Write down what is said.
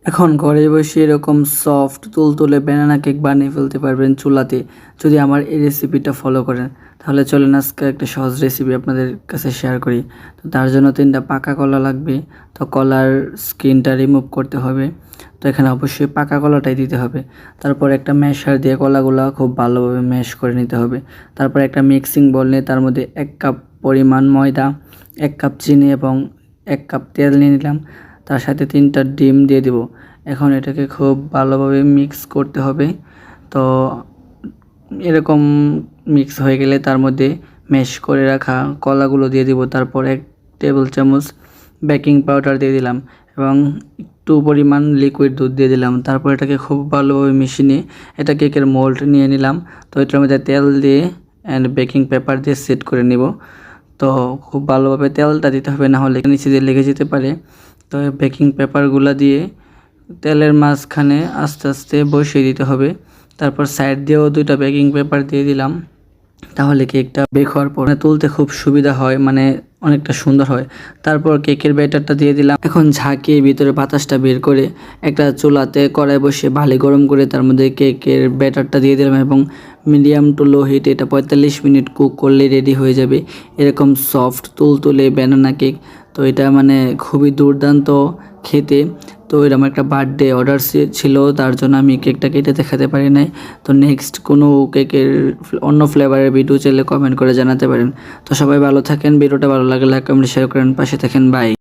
এখন ঘরে বসে এরকম সফট তুলতুলে ব্যানানা কেক বানিয়ে ফেলতে পারবেন চুলাতে, যদি আমার এই রেসিপিটা ফলো করেন। তাহলে চলেন আজকে একটা সহজ রেসিপি আপনাদের কাছে শেয়ার করি। তো তার জন্য 3টা পাকা কলা লাগবে। তো কলার স্কিনটা রিমুভ করতে হবে। তো এখানে অবশ্যই পাকা কলাটাই দিতে হবে। তারপর একটা ম্যাশার দিয়ে কলাগুলো খুব ভালোভাবে ম্যাশ করে নিতে হবে। তারপর একটা মিক্সিং বোল নিয়ে তার মধ্যে 1 কাপ পরিমাণ ময়দা, 1 কাপ চিনি এবং 1 কাপ তেল নিয়ে নিলাম। তার সাথে 3টা ডিম দিয়ে দিব। এখন এটাকে খুব ভালোভাবে মিক্স করতে হবে। তো এরকম মিক্স হয়ে গেলে তার মধ্যে ম্যাশ করে রাখা কলাগুলো দিয়ে দিব। তারপর 1 টেবিল চামচ বেকিং পাউডার দিয়ে দিলাম এবং একটু পরিমাণ লিকুইড দুধ দিয়ে দিলাম। তারপর এটাকে খুব ভালোভাবে মিশিয়ে নিয়ে এটা কেকের মোল্ড নিয়ে নিলাম। তো এটার মধ্যে তেল দিয়ে অ্যান্ড বেকিং পেপার দিয়ে সেট করে নিব। তো খুব ভালোভাবে তেলটা দিতে হবে, না হলে নিচে দিয়ে লেগে যেতে পারে। তো বেকিং পেপারগুলো দিয়ে তেলের মাঝখানে আস্তে আস্তে বসিয়ে দিতে হবে। তারপর সাইড দিয়েও 2টা বেকিং পেপার দিয়ে দিলাম। তাহলে কেকটা বেক হওয়ার পর তুলতে খুব সুবিধা হয়, মানে অনেকটা সুন্দর হয়। তারপর কেকের ব্যাটারটা দিয়ে দিলাম। এখন ঝাঁকিয়ে ভিতরে বাতাসটা বের করে একটা চুলাতে কড়াই বসে ভালো গরম করে তার মধ্যে কেকের ব্যাটারটা দিয়ে দিলাম এবং মিডিয়াম টু লো হিট এটা 45 মিনিট কুক করলে রেডি হয়ে যাবে এরকম সফট তুলতুলে ব্যানানা কেক। তো এটা মানে খুবই দুর্দান্ত খেতে। তো এরকম একটা বার্থডে অর্ডার ছিল, তার জন্য আমি কেকটা কেটে দেখাতে পারি নাই। তো নেক্সট কোনো কেকের অন্য ফ্লেভারের ভিডিও চাইলে কমেন্ট করে জানাতে পারেন। তো সবাই ভালো থাকেন, ভিডিওটা ভালো লাগলে লাইক কমেন্ট শেয়ার করেন, পাশে থাকেন, বাই।